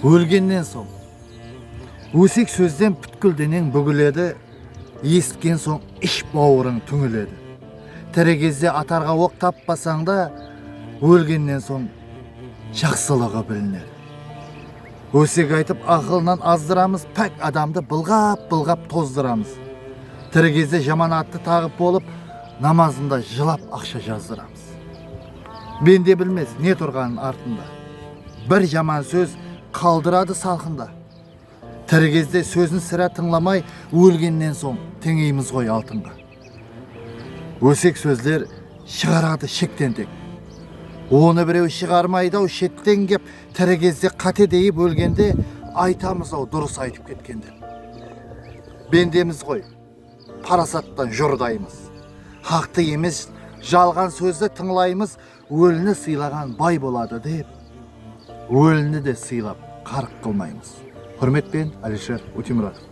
Өлгеннен соң өсек сөзден бүткіл денең бүгіледі, есткен соң іш бауырың түңіледі. Тірі кезде атарға оқ таппасаң да, өлгеннен соң жақсылығы білінеді. Өсек айтып ақылынан аздырамыз, пәк адамды былғап тоздырамыз. Тірі кезде жаман атты тағып болып, намазында жылап ақша жаздырамыз. Бенде білмес не тұрғанын артында. Бір жаман сөз қалдырады салқында. Тірі кезде сөзін сірә тыңламай, өлгеннен соң теңейміз ғой алтынға. Өсек сөздер шығарады шектен тек. Оны біреу шығармайды-ау шеттен кеп, тірі кезде қате дейіп өлгенде, айтамыз-ау дұрыс айтып кеткенде. Бендеміз ғой, парасаттан жұрдаймыз. Хақты емес, жалған сөзді тыңлаймыз, өліні сыйлаған бай болады деп, өліні де сыйлап қарық қылмаймыз. Құрметпен, Алишер Утемуратов.